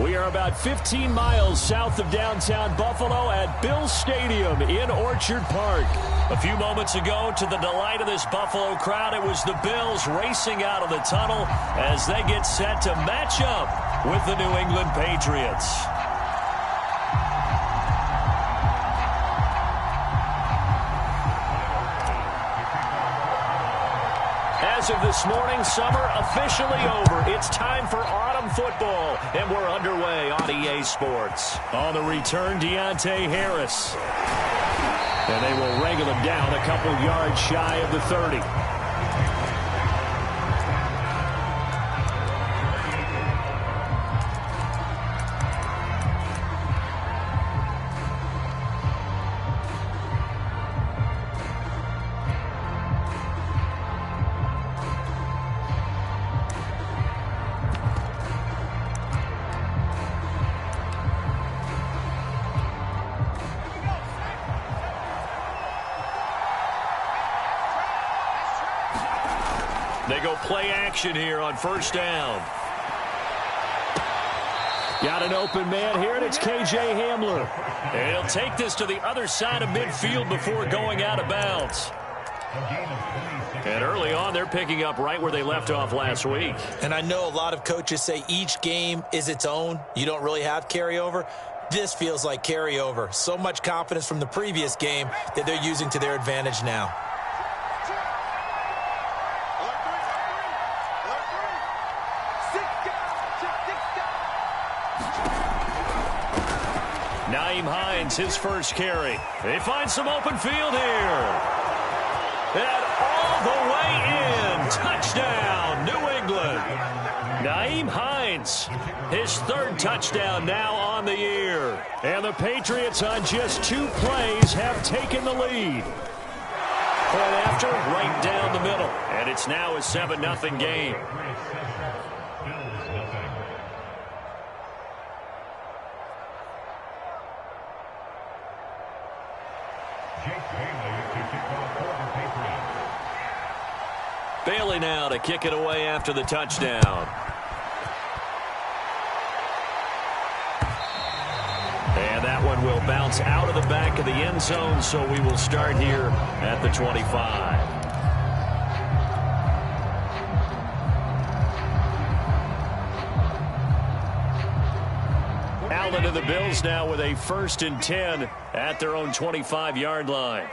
We are about 15 miles south of downtown Buffalo at Bills Stadium in Orchard Park. A few moments ago, to the delight of this Buffalo crowd, it was the Bills racing out of the tunnel as they get set to match up with the New England Patriots. As of this morning, summer officially over. It's time for autumn football, and we're underway on EA Sports. On the return, Deontay Harris. And they will wrangle him down a couple yards shy of the 30. They go play action here on first down. Got an open man here, and it's KJ Hamler. And he'll take this to the other side of midfield before going out of bounds. And early on, they're picking up right where they left off last week. And I know a lot of coaches say each game is its own. You don't really have carryover. This feels like carryover. So much confidence from the previous game that they're using to their advantage now. His first carry. They find some open field here. And all the way in. Touchdown, New England. Nyheim Hines, his third touchdown now on the year. And the Patriots on just 2 plays have taken the lead. Point after, right down the middle. And it's now a 7-0 game. Bailey now to kick it away after the touchdown. And that one will bounce out of the back of the end zone, so we will start here at the 25. Allen to the Bills now with a 1st and 10 at their own 25-yard line.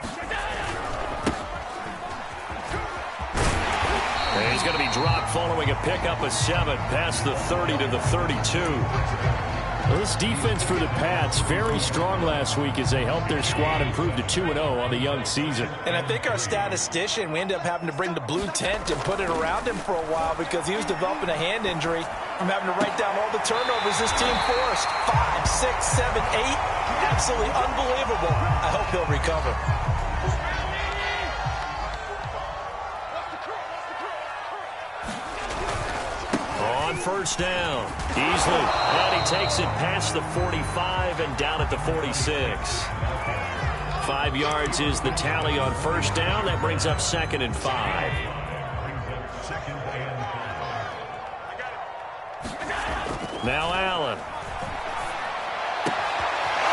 And he's going to be dropped following a pickup of 7 past the 30 to the 32. Well, this defense for the Pats, very strong last week as they helped their squad improve to 2-0 on the young season. And I think our statistician, we ended up having to bring the blue tent and put it around him for a while because he was developing a hand injury from having to write down all the turnovers this team forced. 5, 6, 7, 8. Absolutely unbelievable. I hope he'll recover. First down, Easley, and he takes it past the 45 and down at the 46. 5 yards is the tally on first down. That brings up 2nd and 5. Now Allen.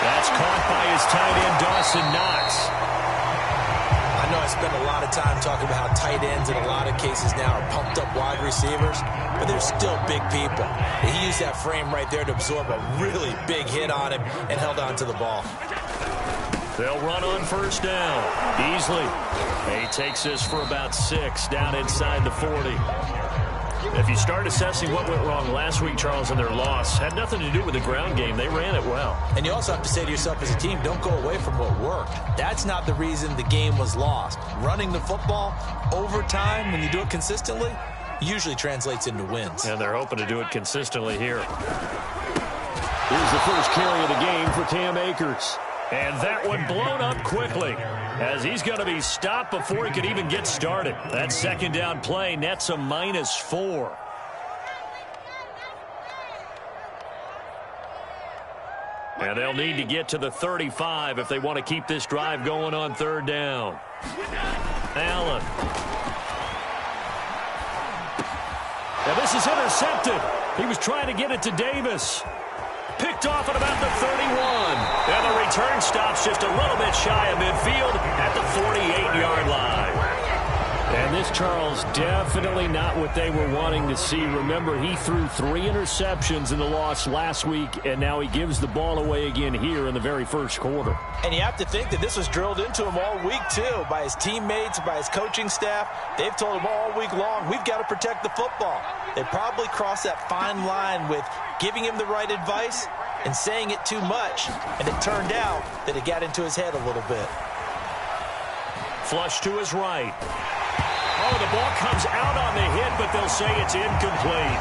That's caught by his tight end, Dawson Knox. I know I spend a lot of time talking about how tight ends in a lot of cases now are pumped up wide receivers, but they're still big people. He used that frame right there to absorb a really big hit on him and held on to the ball. They'll run on first down. Easley. He takes this for about 6 down inside the 40. If you start assessing what went wrong last week, Charles, in their loss, had nothing to do with the ground game. They ran it well. And you also have to say to yourself as a team, don't go away from what worked. That's not the reason the game was lost. Running the football over time, when you do it consistently, usually translates into wins. And they're hoping to do it consistently here. Here's the first carry of the game for Cam Akers. And that one blown up quickly as he's going to be stopped before he could even get started. That 2nd down play nets a -4. And they'll need to get to the 35 if they want to keep this drive going on 3rd down. Allen. And this is intercepted. He was trying to get it to Davis. picked off at about the 31. And the return stops just a little bit shy of midfield at the 48-yard line. And this, Charles, definitely not what they were wanting to see. Remember, he threw 3 interceptions in the loss last week, and now he gives the ball away again here in the very first quarter. And you have to think that this was drilled into him all week, too, by his teammates, by his coaching staff. They've told him all week long, we've got to protect the football. They probably crossed that fine line with giving him the right advice and saying it too much, and it turned out that it got into his head a little bit. Flush to his right. Oh, the ball comes out on the hit, but they'll say it's incomplete.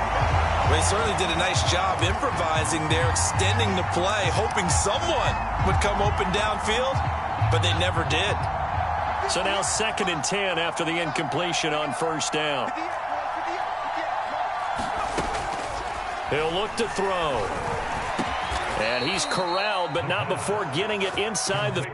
They certainly did a nice job improvising there, extending the play, hoping someone would come open downfield, but they never did. So now 2nd and 10 after the incompletion on first down. He'll look to throw. And he's corralled, but not before getting it inside the...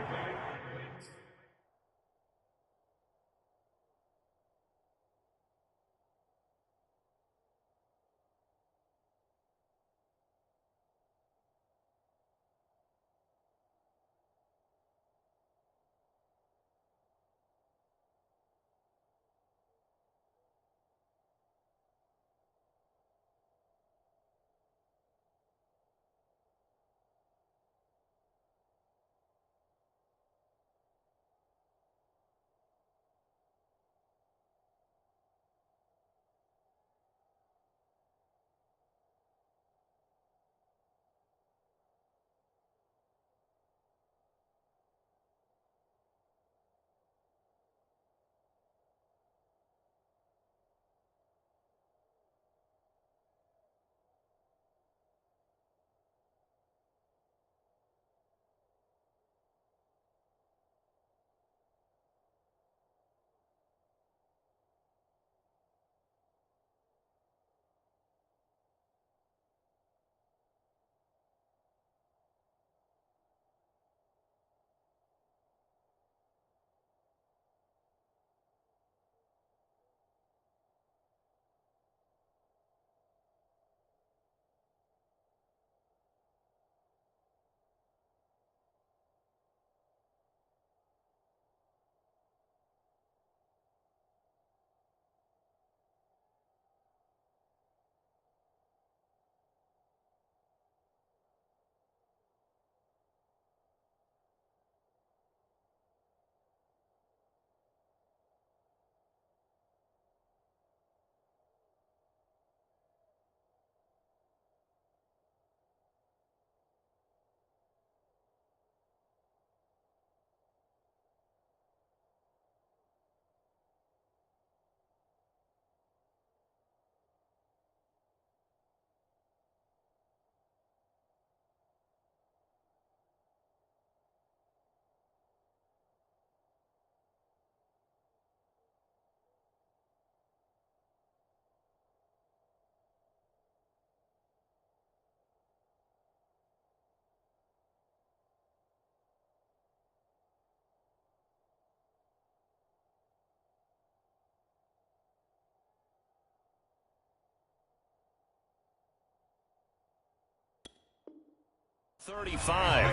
...35.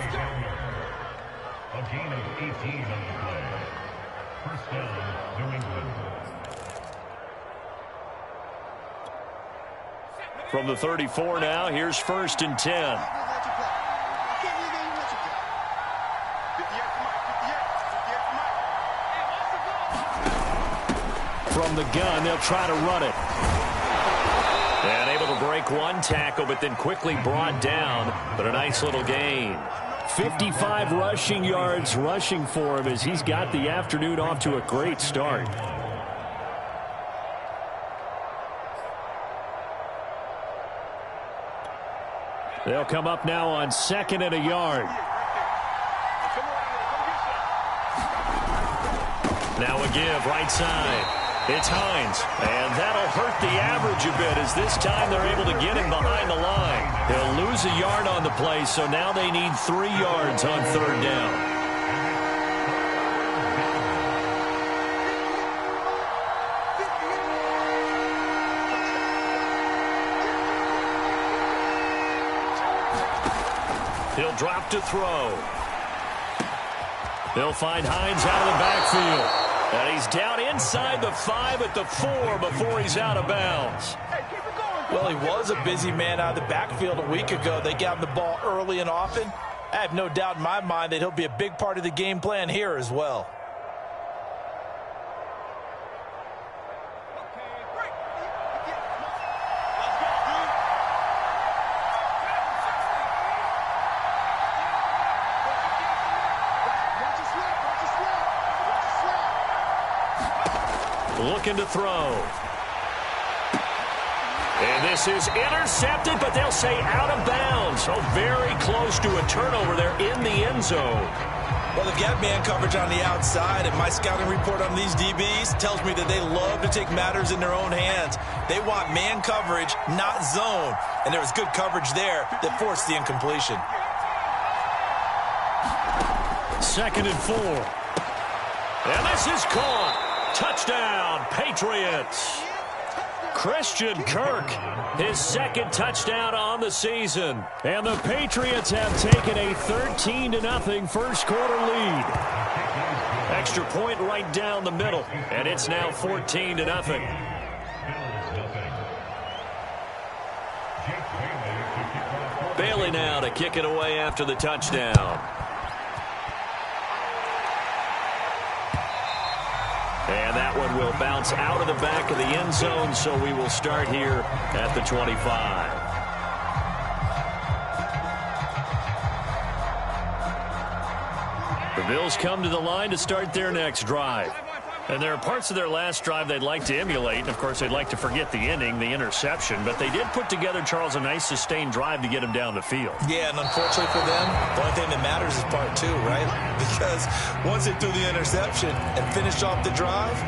A gain of 18 on the play. First down, New England. From the 34 now, here's 1st and 10. From the gun, they'll try to run it. And able to break one tackle, but then quickly brought down. But a nice little gain. 55 rushing yards rushing for him as he's got the afternoon off to a great start. They'll come up now on 2nd and a yard. Now a give, right side. It's Hines, and that'll hurt the average a bit as this time they're able to get him behind the line. He'll lose a yard on the play, so now they need 3 yards on 3rd down. He'll drop to throw. They'll find Hines out of the backfield. And he's down inside the 5 at the 4 before he's out of bounds. Well, he was a busy man out of the backfield a week ago. They got him the ball early and often. I have no doubt in my mind that he'll be a big part of the game plan here as well. Looking to throw. And this is intercepted, but they'll say out of bounds. So very close to a turnover there in the end zone. Well, they've got man coverage on the outside, and my scouting report on these DBs tells me that they love to take matters in their own hands. They want man coverage, not zone. And there was good coverage there that forced the incompletion. 2nd and 4. And this is caught. Touchdown, Patriots. Christian Kirk, his 2nd touchdown on the season. And the Patriots have taken a 13-0 first quarter lead. Extra point right down the middle, and it's now 14-0. Bailey now to kick it away after the touchdown. And that one will bounce out of the back of the end zone, so we will start here at the 25. The Bills come to the line to start their next drive. And there are parts of their last drive they'd like to emulate. Of course, they'd like to forget the inning, the interception. But they did put together, Charles, a nice sustained drive to get him down the field. Yeah, and unfortunately for them, the only thing that matters is part 2, right? Because once they threw the interception and finished off the drive,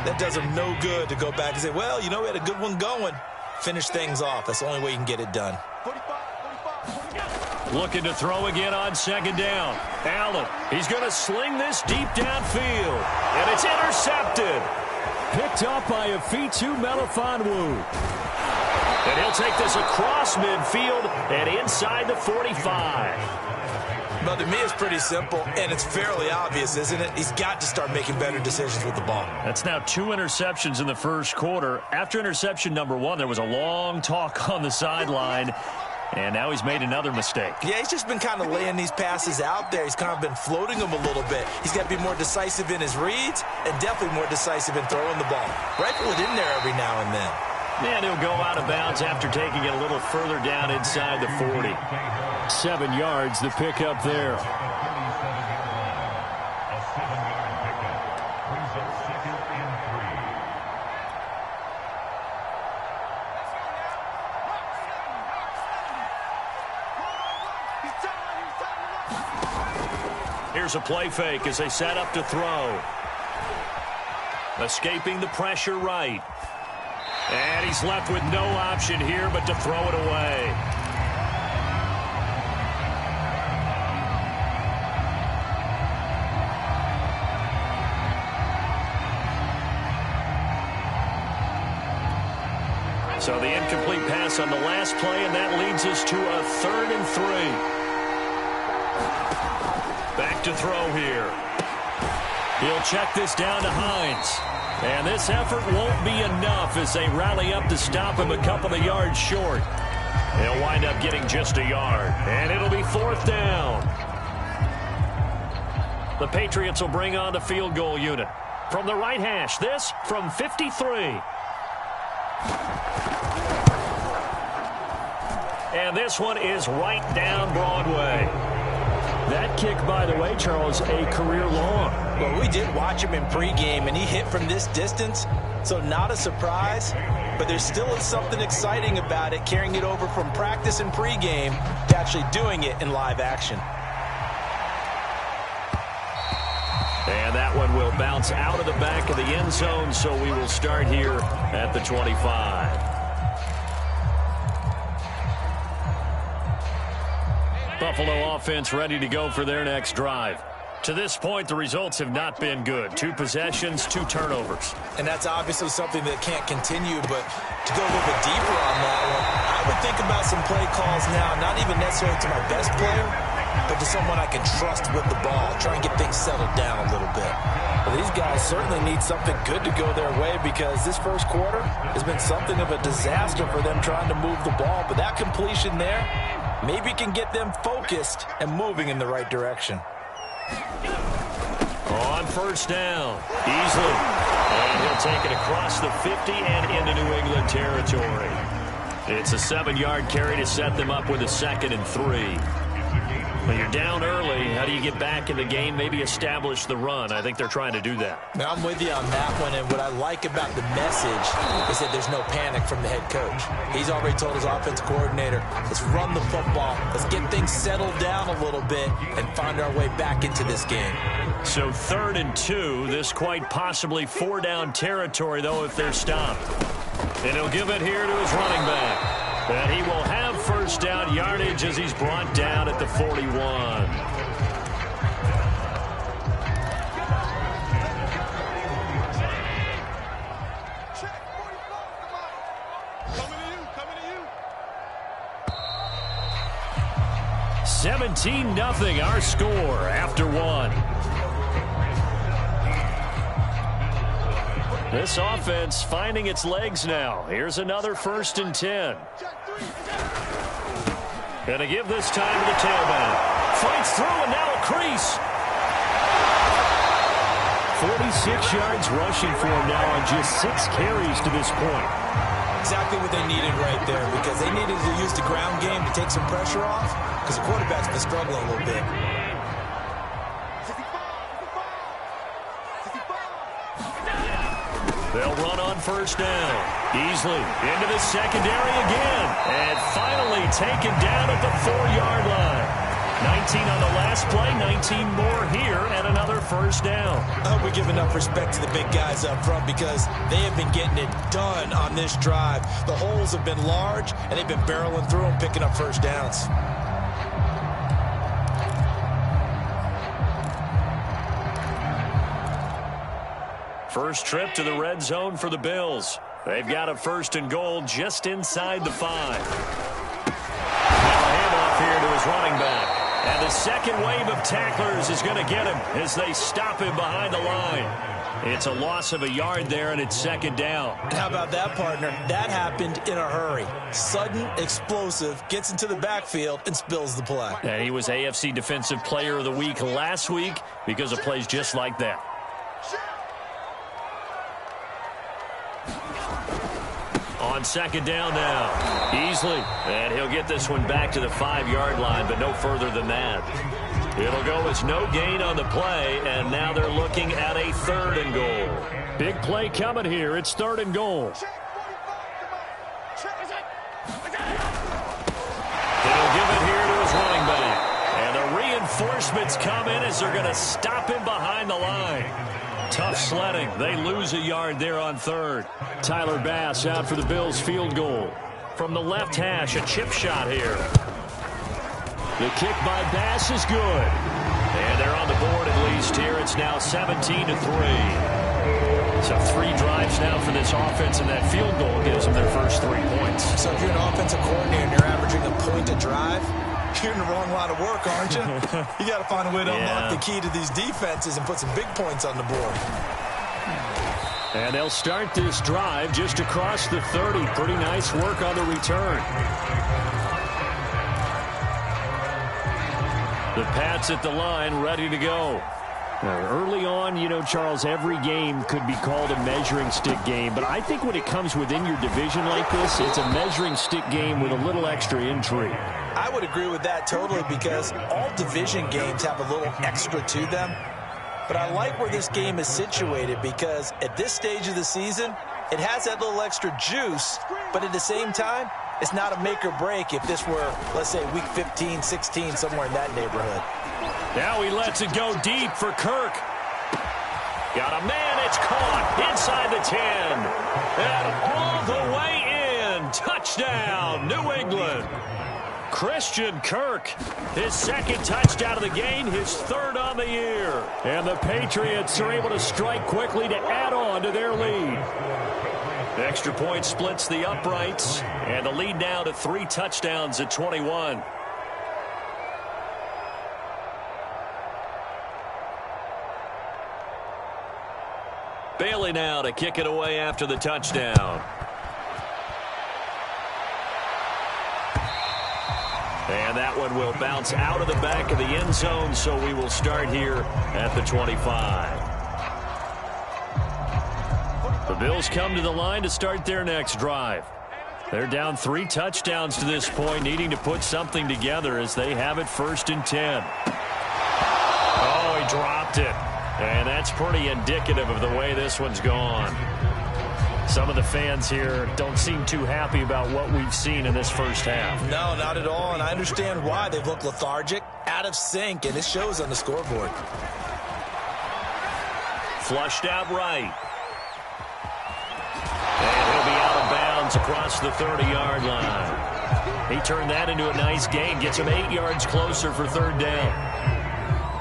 that does them no good to go back and say, well, you know, we had a good one going. Finish things off. That's the only way you can get it done. Looking to throw again on 2nd down. Allen, he's going to sling this deep downfield. And it's intercepted. Picked up by Afitu Melifonwu. And he'll take this across midfield and inside the 45. Well, to me, it's pretty simple, and it's fairly obvious, isn't it? He's got to start making better decisions with the ball. That's now 2 interceptions in the first quarter. After interception number 1, there was a long talk on the sideline. And now he's made another mistake. Yeah, he's just been kind of laying these passes out there. He's kind of been floating them a little bit. He's got to be more decisive in his reads and definitely more decisive in throwing the ball. Rifle it in there every now and then. And he'll go out of bounds after taking it a little further down inside the 40. 7 yards, the pickup there. Here's a play fake as they set up to throw. Escaping the pressure right. And he's left with no option here but to throw it away. So the incomplete pass on the last play, and that leads us to a 3rd and 3. Back to throw here. He'll check this down to Hines. And this effort won't be enough as they rally up to stop him a couple of yards short. They'll wind up getting just a yard. And it'll be 4th down. The Patriots will bring on the field goal unit. From the right hash, this from 53. And this one is right down Broadway. That kick, by the way, Charles, a career long. Well, we did watch him in pregame, and he hit from this distance, so not a surprise. But there still is something exciting about it, carrying it over from practice and pregame to actually doing it in live action. And that one will bounce out of the back of the end zone, so we will start here at the 25. Buffalo offense ready to go for their next drive. To this point, the results have not been good. 2 possessions, 2 turnovers. And that's obviously something that can't continue, but to go a little bit deeper on that one, I would think about some play calls now, not even necessarily to my best player, but to someone I can trust with the ball. Try and get things settled down a little bit. Well, these guys certainly need something good to go their way because this first quarter has been something of a disaster for them trying to move the ball. But that completion there maybe can get them focused and moving in the right direction. On first down, Easley. And he'll take it across the 50 and into New England territory. It's a 7-yard carry to set them up with a 2nd and 3. When you're down early, how do you get back in the game, maybe establish the run? I think they're trying to do that. Now, I'm with you on that one, and what I like about the message is that there's no panic from the head coach. He's already told his offensive coordinator, let's run the football, let's get things settled down a little bit and find our way back into this game. So 3rd and 2, this quite possibly 4-down territory, though, if they're stopped. And he'll give it here to his running back. And he will have first down yardage as he's brought down at the 41. Coming to you. 17-0 our score after 1. This offense finding its legs now. Here's another 1st and 10. Gonna give this time to the tailback. Fights through and now a crease. 46 yards rushing for him now on just 6 carries to this point. Exactly what they needed right there, because they needed to use the ground game to take some pressure off, because the quarterback's been struggling a little bit. They'll run on first down. Easley into the secondary again. And finally taken down at the 4-yard line. 19 on the last play, 19 more here, and another first down. I hope we give enough respect to the big guys up front because they have been getting it done on this drive. The holes have been large, and they've been barreling through them, picking up first downs. First trip to the red zone for the Bills. They've got a 1st and goal just inside the 5. Now a handoff here to his running back. And the second wave of tacklers is going to get him as they stop him behind the line. It's a loss of a yard there, and it's 2nd down. How about that, partner? That happened in a hurry. Sudden, explosive, gets into the backfield, and spills the play. And he was AFC Defensive Player of the Week last week because of plays just like that. On 2nd down now, Easley, and he'll get this one back to the 5-yard line, but no further than that. It'll go as no gain on the play, and now they're looking at a 3rd and goal. Big play coming here. It's 3rd and goal. He'll give it here to his running back, and the reinforcements come in as they're going to stop him behind the line. Tough sledding. They lose a yard there on 3rd. Tyler Bass out for the Bills field goal. From the left hash, a chip shot here. The kick by Bass is good. And they're on the board at least here. It's now 17-3. So 3 drives now for this offense, and that field goal gives them their first 3 points. So if you're an offensive coordinator and you're averaging a point a drive, you're in the wrong line of work, aren't you? You got to find a way to unlock the key to these defenses and put some big points on the board. And they'll start this drive just across the 30. Pretty nice work on the return. The Pats at the line, ready to go. Early on, you know, Charles, every game could be called a measuring stick game. But I think when it comes within your division like this, it's a measuring stick game with a little extra intrigue. I would agree with that totally because all division games have a little extra to them. But I like where this game is situated because at this stage of the season, it has that little extra juice. But at the same time, it's not a make or break if this were, let's say, week 15, 16, somewhere in that neighborhood. Now he lets it go deep for Kirk. Got a man, it's caught inside the 10. And all the way in. Touchdown, New England. Christian Kirk, his second touchdown of the game, his third on the year. And the Patriots are able to strike quickly to add on to their lead. The extra point splits the uprights, and the lead now to 3 touchdowns at 21. Bailey now to kick it away after the touchdown. And that one will bounce out of the back of the end zone, so we will start here at the 25. The Bills come to the line to start their next drive. They're down 3 touchdowns to this point, needing to put something together as they have it 1st and 10. Oh, he dropped it. And that's pretty indicative of the way this one's gone. Some of the fans here don't seem too happy about what we've seen in this first half. No, not at all, and I understand why. They've looked lethargic, out of sync, and it shows on the scoreboard. Flushed out right. And he'll be out of bounds across the 30-yard line. He turned that into a nice gain, gets him 8 yards closer for 3rd down.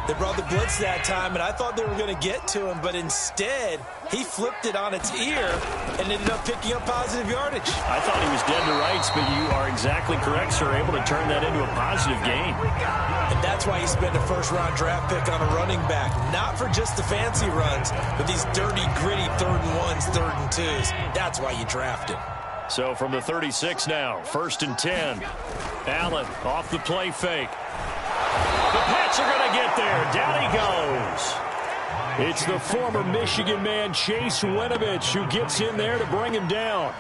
They brought the blitz that time, and I thought they were going to get to him, but instead, he flipped it on its ear and ended up picking up positive yardage. I thought he was dead to rights, but you are exactly correct, sir, able to turn that into a positive gain. And that's why you spend a first-round draft pick on a running back, not for just the fancy runs, but these dirty, gritty 3rd and 1s, 3rd and 2s. That's why you draft him. So from the 36 now, 1st and 10. Allen off the play fake. The Pats are going to get there. Down he goes. It's the former Michigan man, Chase Winovich, who gets in there to bring him down.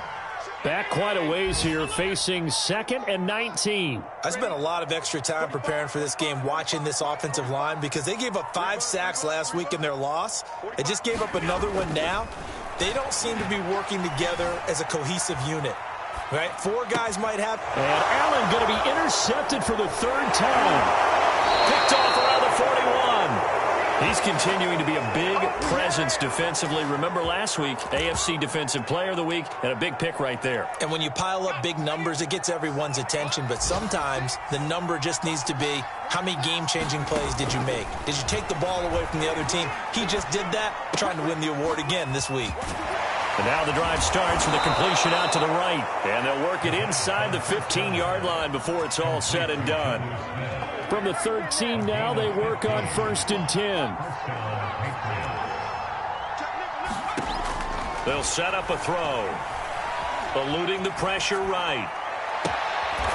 Back quite a ways here, facing 2nd and 19. I spent a lot of extra time preparing for this game, watching this offensive line, because they gave up 5 sacks last week in their loss. They just gave up another one now. They don't seem to be working together as a cohesive unit. Right? 4 guys might have. And Allen going to be intercepted for the 3rd time. Picked off around the 41. He's continuing to be a big presence defensively. Remember last week, AFC Defensive Player of the Week, and a big pick right there. And when you pile up big numbers, it gets everyone's attention. But sometimes the number just needs to be, how many game-changing plays did you make? Did you take the ball away from the other team? He just did that, trying to win the award again this week. And now the drive starts with a completion out to the right. And they'll work it inside the 15-yard line before it's all said and done. From the 13 now, they work on 1st and 10. They'll set up a throw. Eluding the pressure right.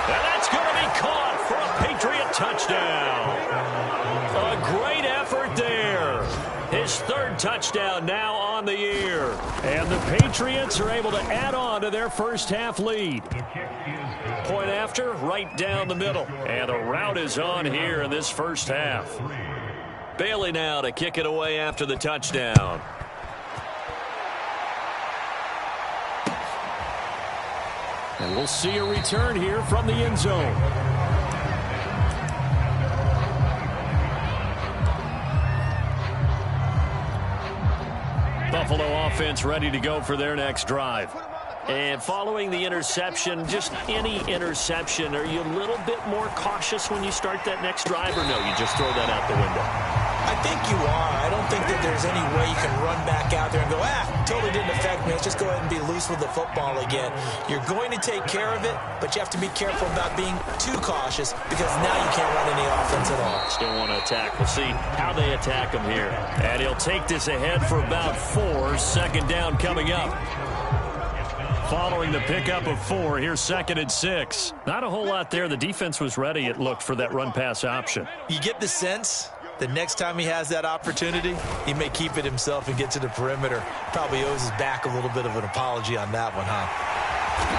And that's going to be caught for a Patriot touchdown. A great effort there. His 3rd touchdown now on the year. And the Patriots are able to add on to their first half lead. Point after, right down the middle. And the route is on here in this first half. Bailey now to kick it away after the touchdown. And we'll see a return here from the end zone. Buffalo offense ready to go for their next drive. And following the interception, just any interception, are you a little bit more cautious when you start that next drive, or no, you just throw that out the window? I think you are. I don't think that there's any way you can run back out there and go, totally didn't affect me. Let's just go ahead and be loose with the football again. You're going to take care of it, but you have to be careful about being too cautious, because now you can't run any offense at all. Still want to attack. We'll see how they attack him here. And he'll take this ahead for about 4. 2nd down coming up. Following the pickup of 4, here's 2nd and 6. Not a whole lot there. The defense was ready, it looked, for that run-pass option. You get the sense the next time he has that opportunity, he may keep it himself and get to the perimeter. Probably owes his back a little bit of an apology on that one, huh?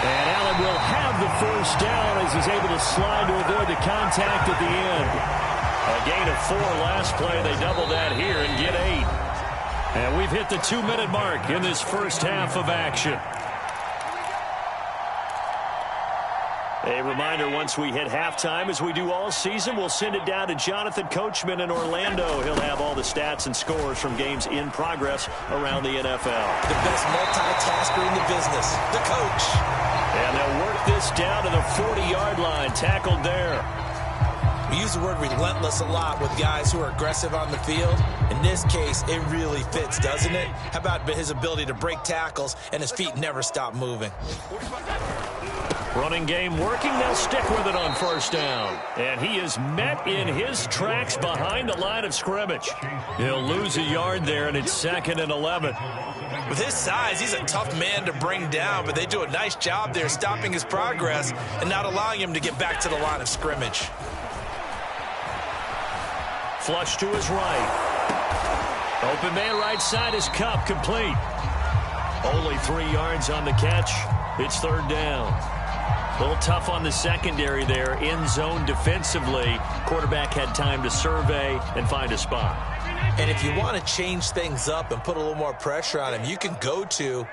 And Allen will have the 1st down as he's able to slide to avoid the contact at the end. A gain of 4 last play. They double that here and get 8. And we've hit the 2-minute mark in this first half of action. A reminder, once we hit halftime, as we do all season, we'll send it down to Jonathan Coachman in Orlando. He'll have all the stats and scores from games in progress around the NFL. The best multitasker in the business, the coach. And they'll work this down to the 40-yard line, tackled there. We use the word relentless a lot with guys who are aggressive on the field. In this case, it really fits, doesn't it? How about his ability to break tackles and his feet never stop moving? Running game working. They'll stick with it on first down. And he is met in his tracks behind the line of scrimmage. He'll lose a yard there, and it's 2nd and 11. With his size, he's a tough man to bring down, but they do a nice job there stopping his progress and not allowing him to get back to the line of scrimmage. Flush to his right. Open man right side is Cup, complete. Only 3 yards on the catch. It's 3rd down. A little tough on the secondary there. In zone defensively. Quarterback had time to survey and find a spot. And if you want to change things up and put a little more pressure on him, you can go to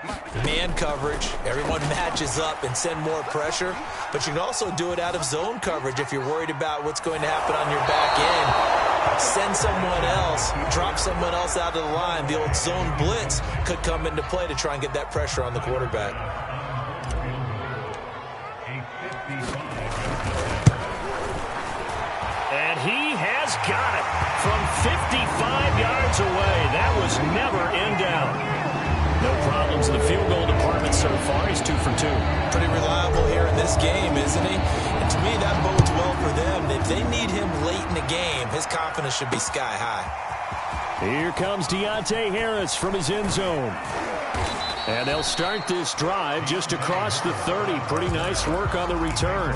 man coverage. Everyone matches up and send more pressure. But you can also do it out of zone coverage if you're worried about what's going to happen on your back end. Send someone else, drop someone else out of the line. The old zone blitz could come into play to try and get that pressure on the quarterback. And he has got it from 55 yards away. That was never in doubt. No problems in the field goal department so far. He's 2 for 2. Pretty reliable here in this game, isn't he? And to me, that bodes well for them. If they need him late in the game, his confidence should be sky high. Here comes Deontay Harris from his end zone. And they'll start this drive just across the 30. Pretty nice work on the return.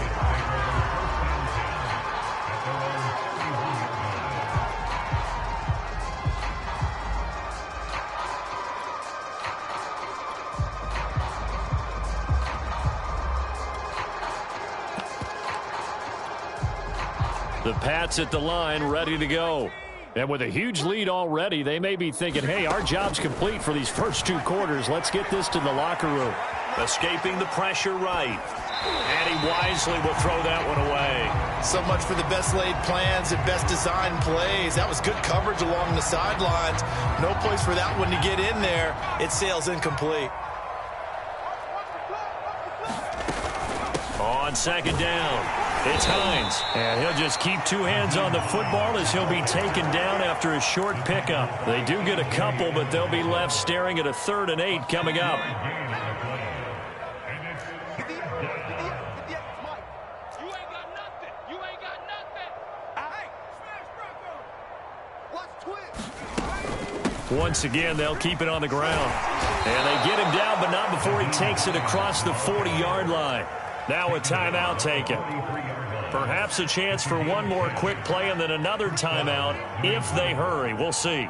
The Pats at the line, ready to go. And with a huge lead already, they may be thinking, hey, our job's complete for these first 2 quarters. Let's get this to the locker room. Escaping the pressure right. And he wisely will throw that one away. So much for the best laid plans and best designed plays. That was good coverage along the sidelines. No place for that one to get in there. It sails incomplete. On 2nd down. It's Hines, and he'll just keep 2 hands on the football as he'll be taken down after a short pickup. They do get a couple, but they'll be left staring at a 3rd and 8 coming up. Once again, they'll keep it on the ground. And they get him down, but not before he takes it across the 40-yard line. Now a timeout taken. Perhaps a chance for one more quick play and then another timeout if they hurry. We'll see.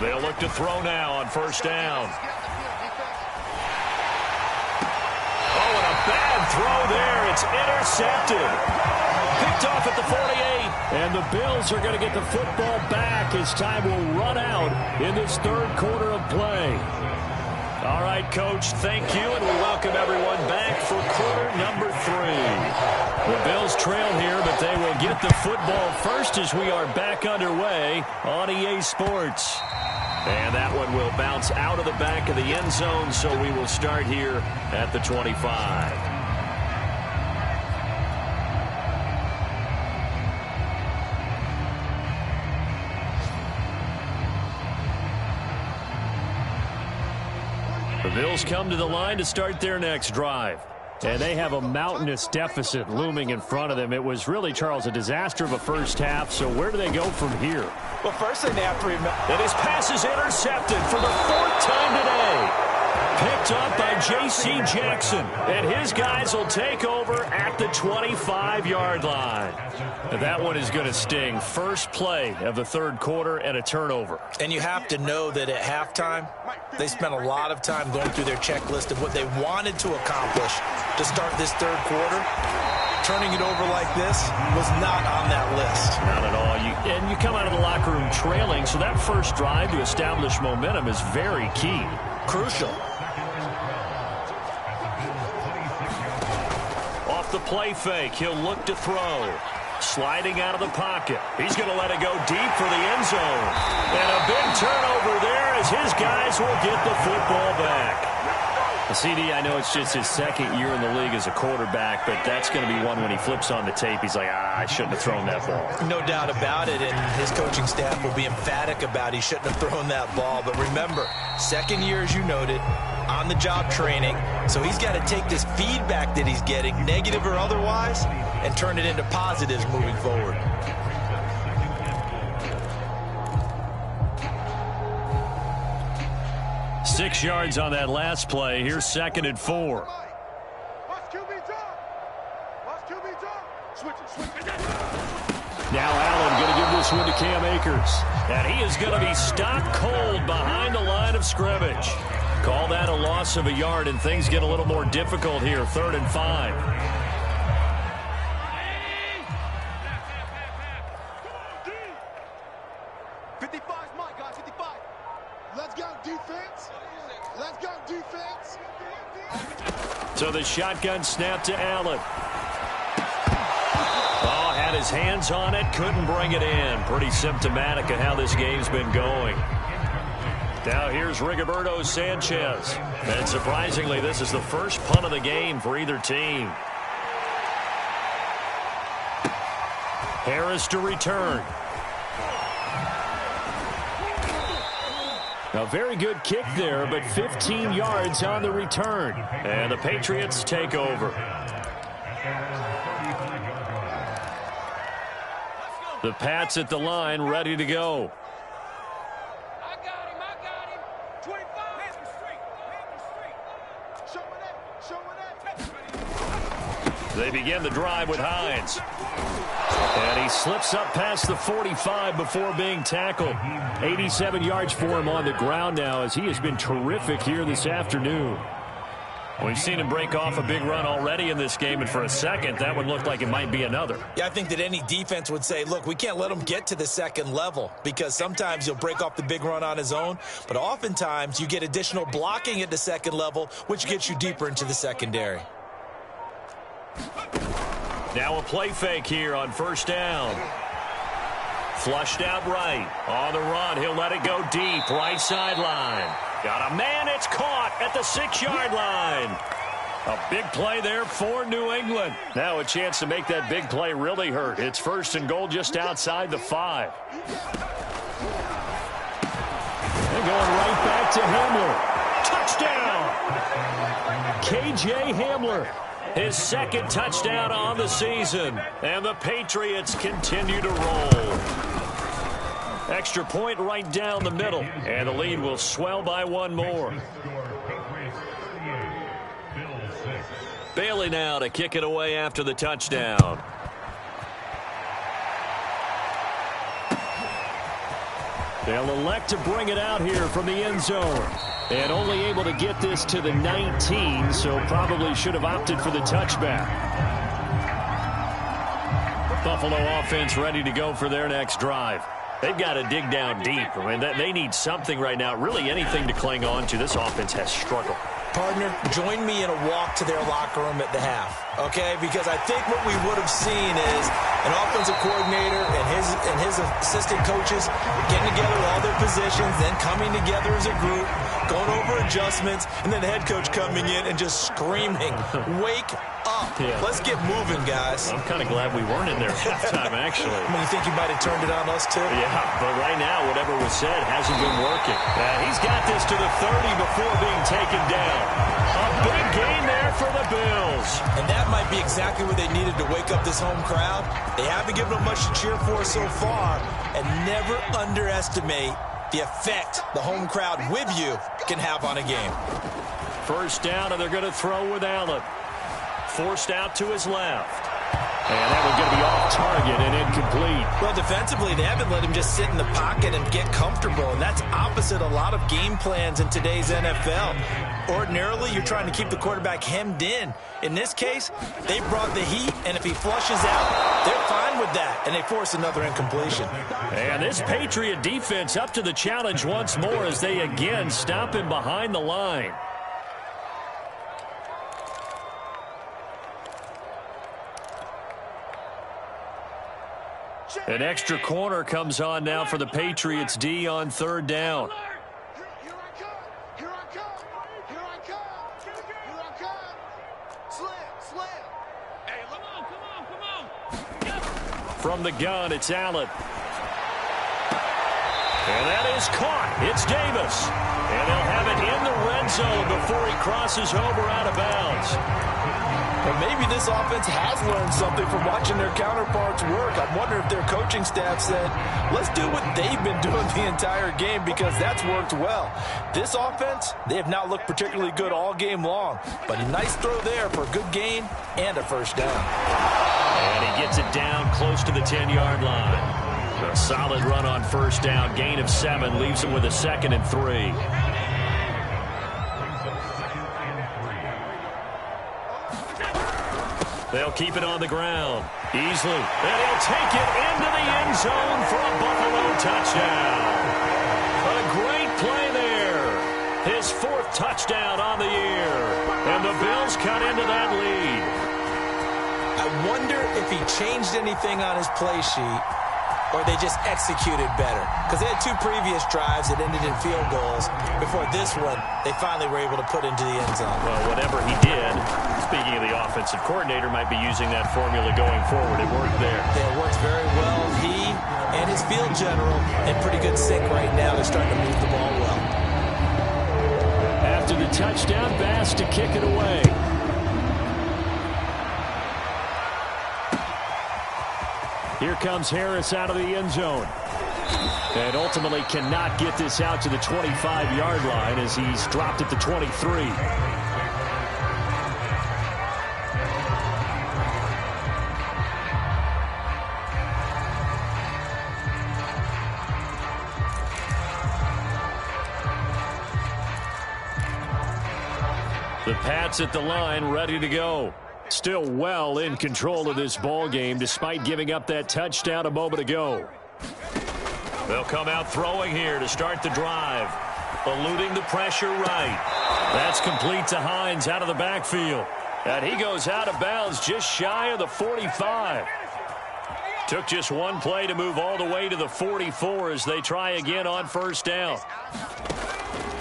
They'll look to throw now on first down. Oh, and a bad throw there. It's intercepted. Picked off at the 48. And the Bills are going to get the football back as time will run out in this 3rd quarter of play. All right, Coach, thank you, and we welcome everyone back for quarter number 3. The Bills trail here, but they will get the football first as we are back underway on EA Sports. And that one will bounce out of the back of the end zone, so we will start here at the 25. The Bills come to the line to start their next drive. And they have a mountainous deficit looming in front of them. It was really, Charles, a disaster of a first half. So where do they go from here? Well, first thing they have to remember. And his pass is intercepted for the 4th time today. Picked up by J.C. Jackson. And his guys will take over at the 25-yard line. And that one is going to sting. First play of the 3rd quarter and a turnover. And you have to know that at halftime, they spent a lot of time going through their checklist of what they wanted to accomplish to start this 3rd quarter. Turning it over like this was not on that list. Not at all. And you come out of the locker room trailing, so that first drive to establish momentum is very key. Crucial. Off the play fake. He'll look to throw. Sliding out of the pocket. He's going to let it go deep for the end zone. And a big turnover there as his guys will get the football back. CD, I know it's just his second year in the league as a quarterback, but that's going to be one when he flips on the tape. He's like, I shouldn't have thrown that ball. No doubt about it, and his coaching staff will be emphatic about he shouldn't have thrown that ball. But remember, second year, as you noted, on-the-job training. So he's got to take this feedback that he's getting, negative or otherwise, and turn it into positives moving forward. Six yards on that last play. Here's 2nd and 4. Now Allen going to give this one to Cam Akers. And he is going to be stopped cold behind the line of scrimmage. Call that a loss of a yard, and things get a little more difficult here. 3rd and 5. So the shotgun snap to Allen. Oh, had his hands on it, couldn't bring it in. Pretty symptomatic of how this game's been going. Now here's Rigoberto Sanchez. And surprisingly, this is the first punt of the game for either team. Harris to return. A very good kick there, but 15 yards on the return. And the Patriots take over. The Pats at the line, ready to go. I got him. 25. They begin the drive with Hines. And he slips up past the 45 before being tackled. 87 yards for him on the ground now, as he has been terrific here this afternoon. We've seen him break off a big run already in this game, and for a second, that one looked like it might be another. Yeah, I think that any defense would say, look, we can't let him get to the second level, because sometimes he'll break off the big run on his own, but oftentimes you get additional blocking at the second level, which gets you deeper into the secondary. Now a play fake here on 1st down. Flushed out right. On the run, he'll let it go deep. Right sideline. Got a man, it's caught at the 6-yard line. A big play there for New England. Now a chance to make that big play really hurt. It's 1st and goal just outside the 5. They're going right back to Hamler. Touchdown! K.J. Hamler. His 2nd touchdown on the season. And the Patriots continue to roll. Extra point right down the middle. And the lead will swell by one more. Bailey now to kick it away after the touchdown. They'll elect to bring it out here from the end zone. And only able to get this to the 19, so probably should have opted for the touchback. Buffalo offense ready to go for their next drive. They've got to dig down deep. I mean, they need something right now, really anything to cling on to. This offense has struggled. Partner, join me in a walk to their locker room at the half, okay? Because I think what we would have seen is an offensive coordinator and his assistant coaches getting together all their positions, then coming together as a group, going over adjustments, and then the head coach coming in and just screaming, wake up. Yeah. Let's get moving, guys. I'm kind of glad we weren't in there at halftime, actually. I mean, you think you might have turned it on us, too? Yeah, but right now, whatever was said hasn't been working. He's got this to the 30 before being taken down. A big gain there for the Bills. And that might be exactly what they needed to wake up this home crowd. They haven't given them much to cheer for so far, and never underestimate the effect the home crowd with you can have on a game. 1st down, and they're going to throw with Allen. Forced out to his left. And that one's going to be off target and incomplete. Well, defensively, they haven't let him just sit in the pocket and get comfortable, and that's opposite a lot of game plans in today's NFL. Ordinarily, you're trying to keep the quarterback hemmed in. In this case, they brought the heat, and if he flushes out, they're fine with that, and they force another incompletion. And this Patriot defense up to the challenge once more as they again stop him behind the line. An extra corner comes on now for the Patriots D on third down. Here I come. Here I come. Here I come. Here I come. Slam. Hey, come on. From the gun, it's Allen. And that is caught. It's Davis. And they'll have it in the red zone before he crosses over out of bounds. But maybe this offense has learned something from watching their counterparts work. I'm wondering if their coaching staff said, let's do what they've been doing the entire game, because that's worked well. This offense, they have not looked particularly good all game long. But a nice throw there for a good gain and a first down. And he gets it down close to the 10-yard line. A solid run on first down. Gain of 7 leaves him with a 2nd and 3. They'll keep it on the ground. Easily. And he'll take it into the end zone for a Buffalo touchdown. A great play there. His 4th touchdown on the year. And the Bills cut into that lead. I wonder if he changed anything on his play sheet, or they just executed better. Because they had 2 previous drives that ended in field goals. Before this one, they finally were able to put into the end zone. Well, whatever he did, speaking of the offensive coordinator, might be using that formula going forward. It worked there. Yeah, it works very well. He and his field general in pretty good sync right now. They're starting to move the ball well. After the touchdown, Bass to kick it away. Here comes Harris out of the end zone. And ultimately cannot get this out to the 25-yard line as he's dropped at the 23. The Pats at the line, ready to go. Still well in control of this ball game despite giving up that touchdown a moment ago. They'll come out throwing here to start the drive. Eluding the pressure right. That's complete to Hines out of the backfield. And he goes out of bounds just shy of the 45. Took just one play to move all the way to the 44 as they try again on first down.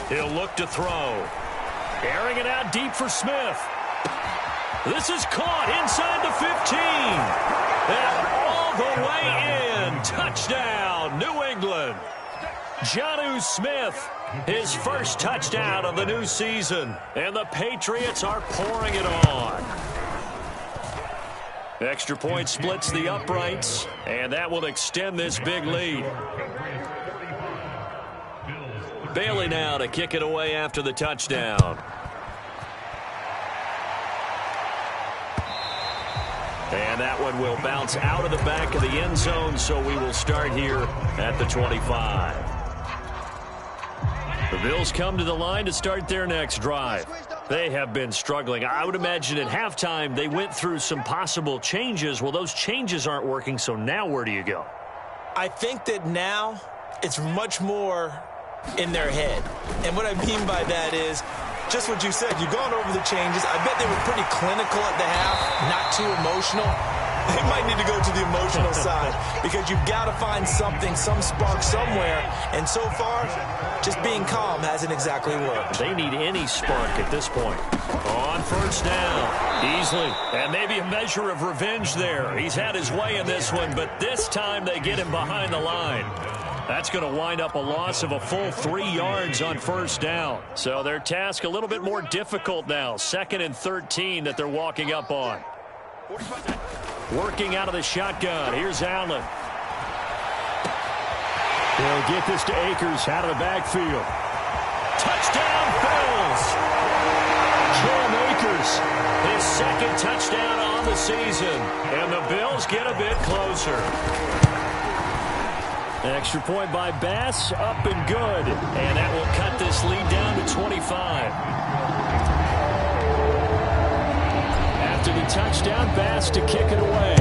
He'll look to throw. Airing it out deep for Smith. This is caught inside the 15. And all the way in. Touchdown, New England. Jonnu Smith, his first touchdown of the new season. And the Patriots are pouring it on. Extra point splits the uprights, and that will extend this big lead. Bailey now to kick it away after the touchdown. And that one will bounce out of the back of the end zone, so we will start here at the 25. The Bills come to the line to start their next drive. They have been struggling. I would imagine at halftime they went through some possible changes. Well, those changes aren't working, so now where do you go? I think that now it's much more in their head. And what I mean by that is just what you said. You've gone over the changes. I bet they were pretty clinical at the half, not too emotional. They might need to go to the emotional side because you've got to find something, some spark somewhere. And so far, just being calm hasn't exactly worked. They need any spark at this point. On first down, easily. And maybe a measure of revenge there. He's had his way in this one, but this time they get him behind the line. That's going to wind up a loss of a full 3 yards on first down. So their task a little bit more difficult now. 2nd and 13 that they're walking up on. Working out of the shotgun. Here's Allen. They'll get this to Akers out of the backfield. Touchdown, Bills! Cam Akers, his 2nd touchdown on the season. And the Bills get a bit closer. Extra point by Bass, up and good. And that will cut this lead down to 25. After the touchdown, Bass to kick it away.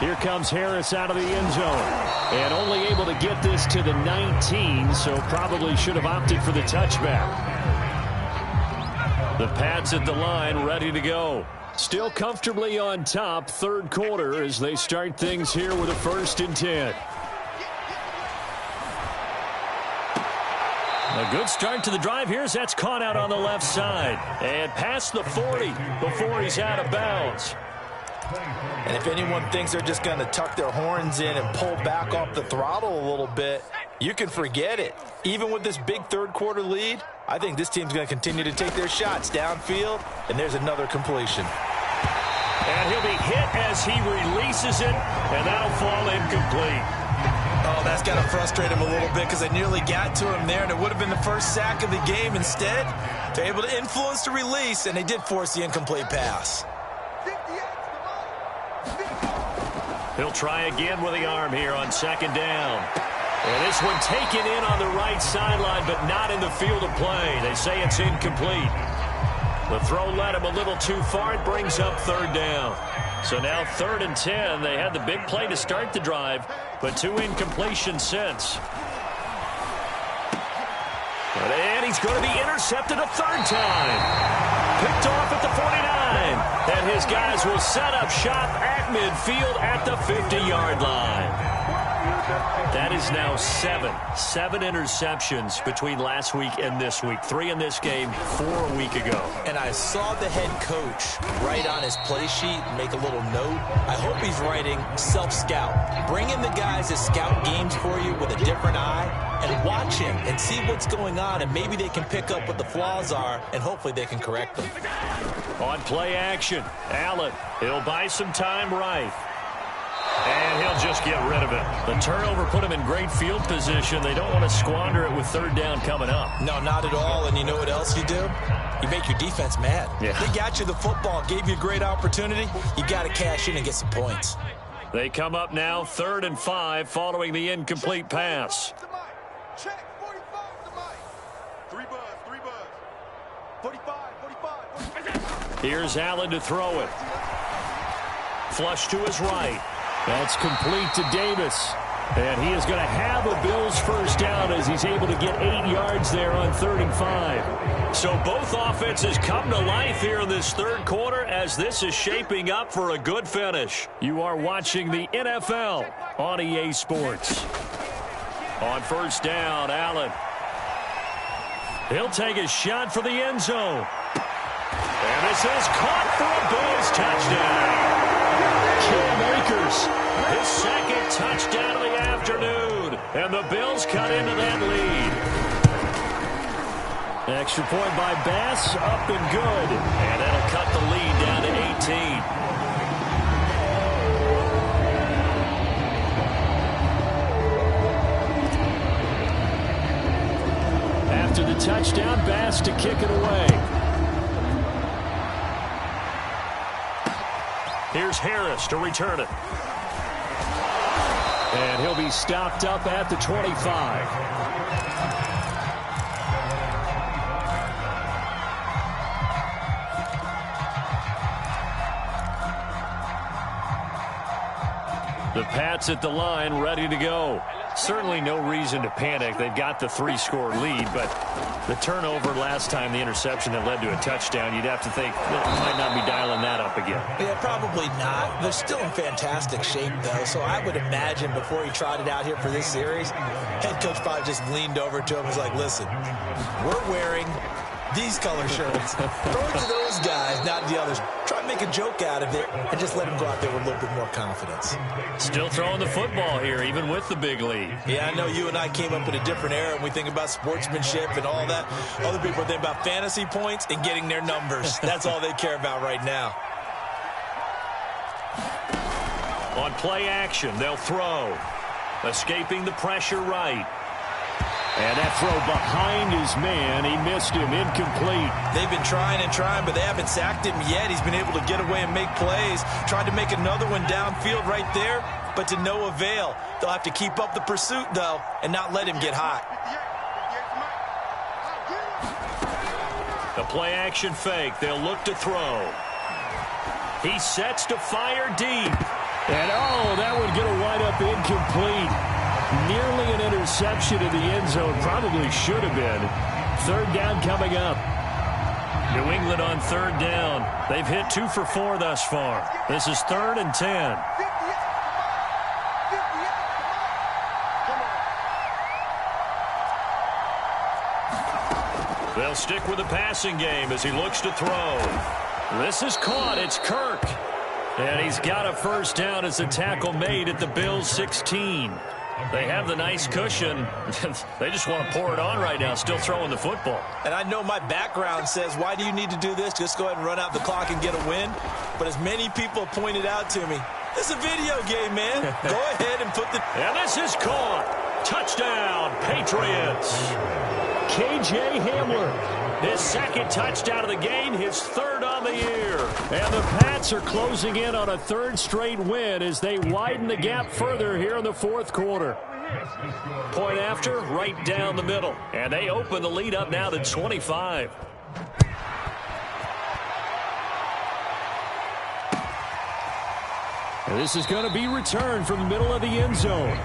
Here comes Harris out of the end zone. And only able to get this to the 19, so probably should have opted for the touchback. The Pats at the line, ready to go. Still comfortably on top, third quarter, as they start things here with a 1st and 10. A good start to the drive here as that's caught out on the left side. And past the 40 before he's out of bounds. And if anyone thinks they're just going to tuck their horns in and pull back off the throttle a little bit, you can forget it. Even with this big third quarter lead, I think this team's going to continue to take their shots downfield, and there's another completion. And he'll be hit as he releases it, and that'll fall incomplete. Oh, that's got to frustrate him a little bit because they nearly got to him there, and it would have been the first sack of the game. Instead, they're able to influence the release, and they did force the incomplete pass. He'll try again with the arm here on 2nd down. And this one taken in on the right sideline, but not in the field of play. They say it's incomplete. The throw led him a little too far. It brings up 3rd down. So now 3rd and 10. They had the big play to start the drive, but 2 incompletions since. And he's going to be intercepted a 3rd time. Picked off at the 49. And his guys will set up shop at midfield at the 50-yard line. That is now 7 interceptions between last week and this week. 3 in this game, 4 a week ago. And I saw the head coach write on his play sheet, make a little note. I hope he's writing self-scout. Bring in the guys that scout games for you with a different eye and watch him and see what's going on, and maybe they can pick up what the flaws are, and hopefully they can correct them. On play action, Allen, he'll buy some time right. And he'll just get rid of it. The turnover put him in great field position. They don't want to squander it with 3rd down coming up. No, not at all. And you know what else you do? You make your defense mad. Yeah. They got you the football, gave you a great opportunity. You got to cash in and get some points. They come up now 3rd and 5 following the incomplete pass. Check, 45 to Mike. 3 buzz. 45. Here's Allen to throw it. Flush to his right. That's complete to Davis. And he is going to have a Bills 1st down as he's able to get 8 yards there on 3rd and 5. So both offenses come to life here in this 3rd quarter as this is shaping up for a good finish. You are watching the NFL on EA Sports. On 1st down, Allen. He'll take a shot for the end zone. And this is caught for a Bills touchdown. Cam Akers, his 2nd touchdown of the afternoon. And the Bills cut into that lead. Extra point by Bass, up and good. And that'll cut the lead down to 18. After the touchdown, Bass to kick it away. Here's Harris to return it. And he'll be stopped up at the 25. The Pats at the line, ready to go. Certainly no reason to panic. They've got the 3-score lead, but the turnover last time, the interception that led to a touchdown, you'd have to think that might not be dialing that up again. Yeah, probably not. They're still in fantastic shape, though, so I would imagine before he trotted out here for this series, head coach probably just leaned over to him and was like, listen, we're wearing these color shirts. Throw it to those guys, not the others. Try to make a joke out of it and just let them go out there with a little bit more confidence. Still throwing the football here, even with the big lead. Yeah, I know you and I came up in a different era, and we think about sportsmanship and all that. Other people think about fantasy points and getting their numbers. That's all they care about right now. On play action, they'll throw. Escaping the pressure right. And that throw behind his man, he missed him, incomplete. They've been trying and trying, but they haven't sacked him yet. He's been able to get away and make plays. Tried to make another one downfield right there, but to no avail. They'll have to keep up the pursuit, though, and not let him get hot. The play-action fake. They'll look to throw. He sets to fire deep. And, oh, that would get a wide-up incomplete. Nearly an interception in the end zone. Probably should have been. 3rd down coming up. New England on third down. They've hit 2 for 4 thus far. This is 3rd and 10. They'll stick with the passing game as he looks to throw. This is caught. It's Kirk. And he's got a first down as the tackle made at the Bills' 16. They have the nice cushion. They just want to pour it on right now, still throwing the football. And I know my background says, why do you need to do this? Just go ahead and run out the clock and get a win. But as many people pointed out to me, it's a video game, man. Go ahead and put the... And this is caught. Touchdown, Patriots. K.J. Hamler, his 2nd touchdown of the game, his 3rd on the year. And the Pats are closing in on a 3rd straight win as they widen the gap further here in the 4th quarter. Point after, right down the middle. And they open the lead up now to 25. And this is going to be returned from the middle of the end zone.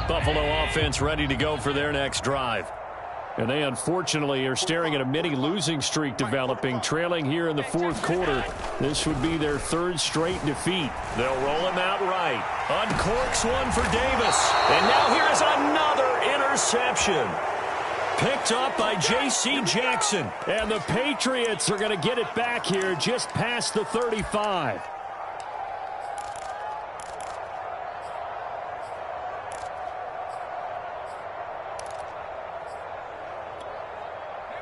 Buffalo offense ready to go for their next drive. And they unfortunately are staring at a mini losing streak developing, trailing here in the 4th quarter. This would be their 3rd straight defeat. They'll roll him out right. Uncorks one for Davis. And now here is another interception. Picked up by J.C. Jackson. And the Patriots are going to get it back here just past the 35.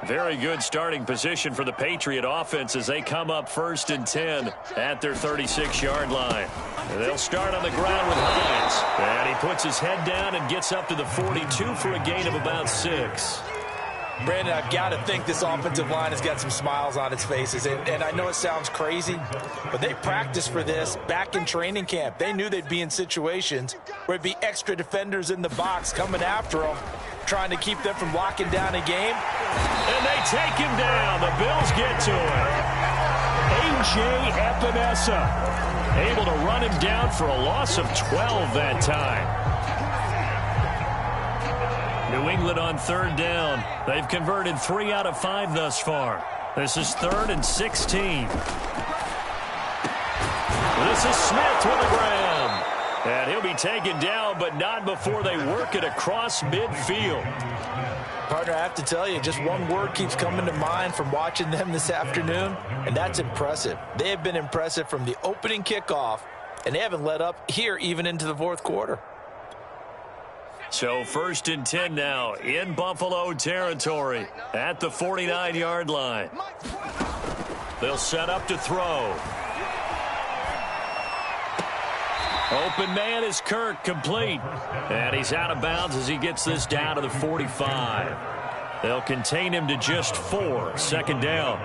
Very good starting position for the Patriot offense as they come up 1st and 10 at their 36-yard line. And they'll start on the ground with Hines. And he puts his head down and gets up to the 42 for a gain of about 6. Brandon, I've got to think this offensive line has got some smiles on its faces. And I know it sounds crazy, but they practiced for this back in training camp. They knew they'd be in situations where it'd be extra defenders in the box coming after them, trying to keep them from locking down a game. And they take him down. The Bills get to him. A.J. Epinesa able to run him down for a loss of 12 that time. New England on 3rd down. They've converted 3 out of 5 thus far. This is 3rd and 16. This is Smith with the ground. And he'll be taken down, but not before they work it across midfield. Partner, I have to tell you, just one word keeps coming to mind from watching them this afternoon, and that's impressive. They have been impressive from the opening kickoff, and they haven't let up here even into the 4th quarter. So 1st and 10 now in Buffalo territory at the 49-yard line. They'll set up to throw. Open man is Kirk, complete. And he's out of bounds as he gets this down to the 45. They'll contain him to just 4. 2nd down.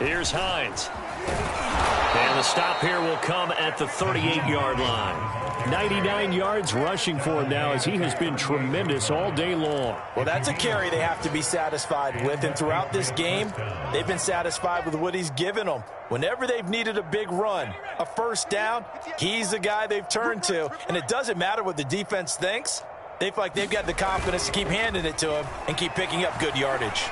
Here's Hines. And the stop here will come at the 38-yard line. 99 yards rushing for him now as he has been tremendous all day long. Well, that's a carry they have to be satisfied with. And throughout this game, they've been satisfied with what he's given them. Whenever they've needed a big run, a first down, he's the guy they've turned to. And it doesn't matter what the defense thinks. They feel like they've got the confidence to keep handing it to him and keep picking up good yardage.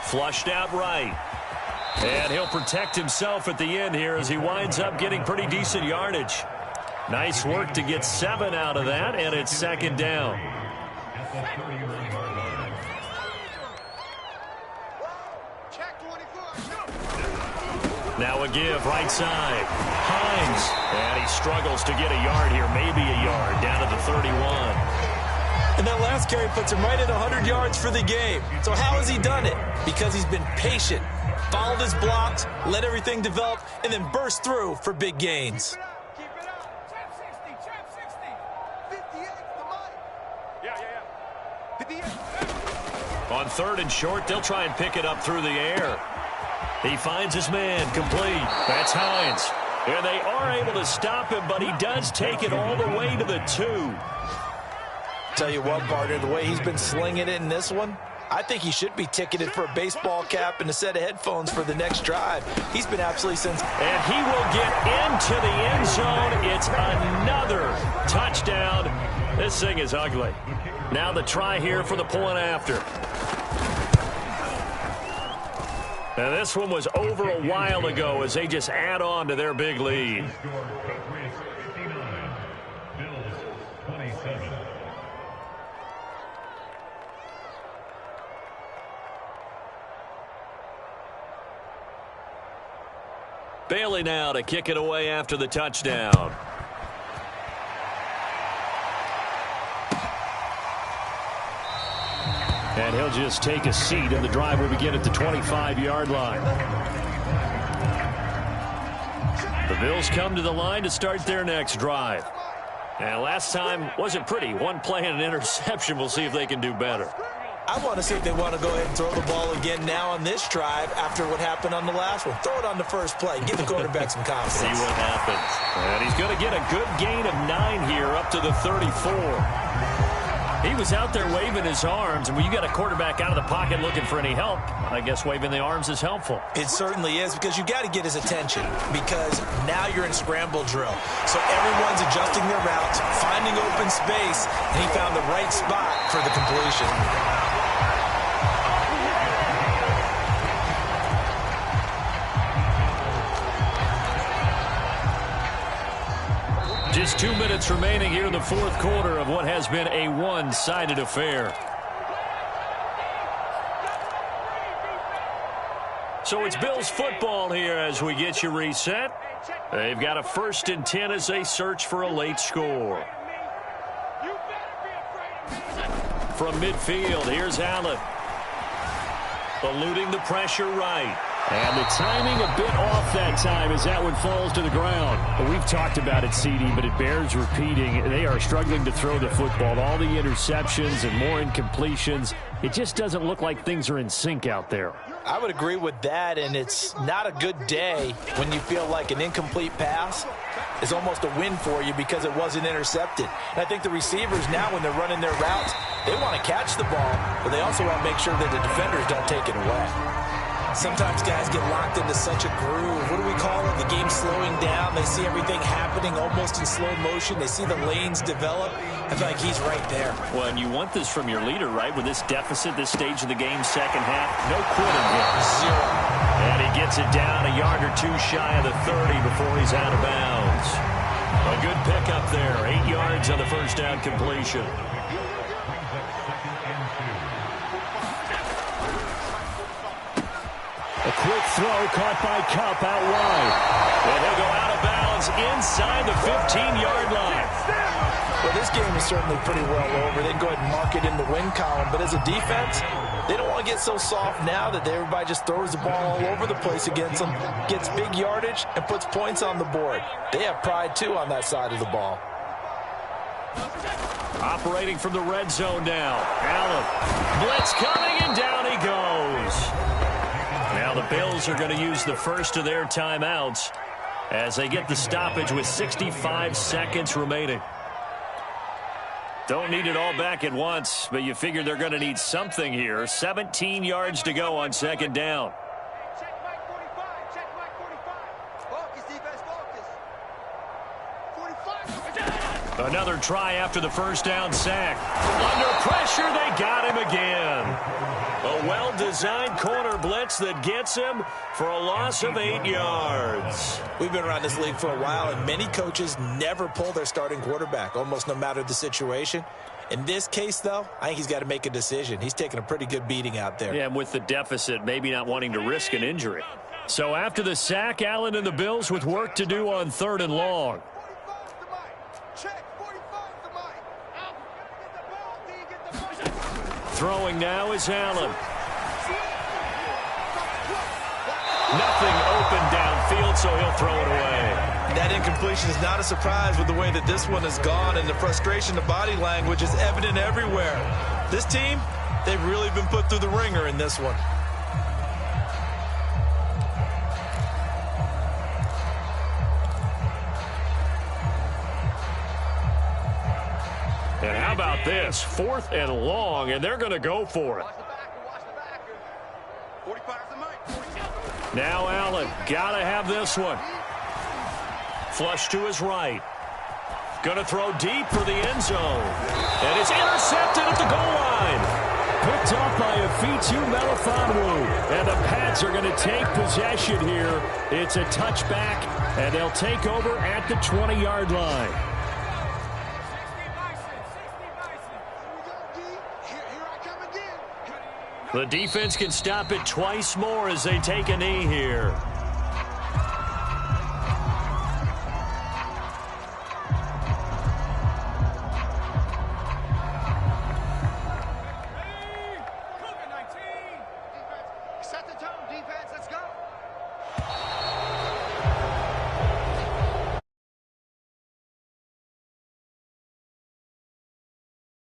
Flushed out right. And he'll protect himself at the end here as he winds up getting pretty decent yardage. Nice work to get 7 out of that, and it's 2nd down. Now a give, right side. Hines. And he struggles to get a yard here, maybe a yard, down to the 31. And that last carry puts him right at 100 yards for the game. So how has he done it? Because he's been patient, followed his blocks, let everything develop, and then burst through for big gains. On 3rd and short, they'll try and pick it up through the air. He finds his man, complete. That's Hines. And they are able to stop him, but he does take it all the way to the 2. Tell you what, partner, the way he's been slinging it in this one, I think he should be ticketed for a baseball cap and a set of headphones for the next drive. He's been absolutely sensational. And he will get into the end zone. It's another touchdown. This thing is ugly. Now the try here for the point after. And this one was over a while ago as they just add on to their big lead. Bailey now to kick it away after the touchdown. And he'll just take a seat, and the drive will begin at the 25-yard line. The Bills come to the line to start their next drive. And last time wasn't pretty. One play and an interception. We'll see if they can do better. I want to see if they want to go ahead and throw the ball again now on this drive after what happened on the last one. Throw it on the first play. Give the quarterback some confidence. See what happens. And he's going to get a good gain of 9 here up to the 34. He was out there waving his arms, and when you got a quarterback out of the pocket looking for any help, I guess waving the arms is helpful. It certainly is, because you got to get his attention, because now you're in scramble drill. So everyone's adjusting their routes, finding open space, and he found the right spot for the completion. Just 2 minutes remaining here in the fourth quarter of what has been a one-sided affair. So it's Bills football here as we get you reset. They've got a 1st and 10 as they search for a late score. From midfield, here's Allen. Eluding the pressure right. And the timing a bit off that time as that one falls to the ground. Well, we've talked about it, CD, but it bears repeating. They are struggling to throw the football. All the interceptions and more incompletions. It just doesn't look like things are in sync out there. I would agree with that, and it's not a good day when you feel like an incomplete pass is almost a win for you because it wasn't intercepted. And I think the receivers now, when they're running their routes, they want to catch the ball, but they also want to make sure that the defenders don't take it away. Sometimes guys get locked into such a groove. What do we call it? The game's slowing down. They see everything happening almost in slow motion. They see the lanes develop. I feel like he's right there. Well, and you want this from your leader, right? With this deficit, this stage of the game, second half, no quitting here. Zero. And he gets it down a yard or two shy of the 30 before he's out of bounds. A good pickup there. 8 yards on the first down completion. A quick throw caught by Kupp out wide. And he'll go out of bounds inside the 15-yard line. Well, this game is certainly pretty well over. They can go ahead and mark it in the win column. But as a defense, they don't want to get so soft now that everybody just throws the ball all over the place against them, gets big yardage, and puts points on the board. They have pride, too, on that side of the ball. Operating from the red zone now. Allen. Blitz coming, and down he goes. Now the Bills are going to use the first of their timeouts as they get the stoppage with 65 seconds remaining. Don't need it all back at once, but you figure they're going to need something here. 17 yards to go on second down. Check Mike 45. Check Mike 45. Focus, defense, focus. 45. Another try after the first down sack. Under pressure, they got him again. A well-designed corner blitz that gets him for a loss of 8 yards. We've been around this league for a while, and many coaches never pull their starting quarterback, almost no matter the situation. In this case, though, I think he's got to make a decision. He's taking a pretty good beating out there. Yeah, and with the deficit, maybe not wanting to risk an injury. So after the sack, Allen and the Bills with work to do on 3rd and long. 45 to Mike. Check 45 to Mike. Out. Get the ball, D. Get the ball. Throwing now is Allen. Nothing open downfield, so he'll throw it away. That incompletion is not a surprise with the way that this one has gone, and the frustration of body language is evident everywhere. This team, they've really been put through the ringer in this one. And how about this? 4th and long, and they're going to go for it. Now Allen, gotta have this one. Flush to his right. Gonna throw deep for the end zone. And it's intercepted at the goal line. Picked off by a Fitu Melifonwu. And the Pats are going to take possession here. It's a touchback, and they'll take over at the 20-yard line. The defense can stop it twice more as they take a knee here.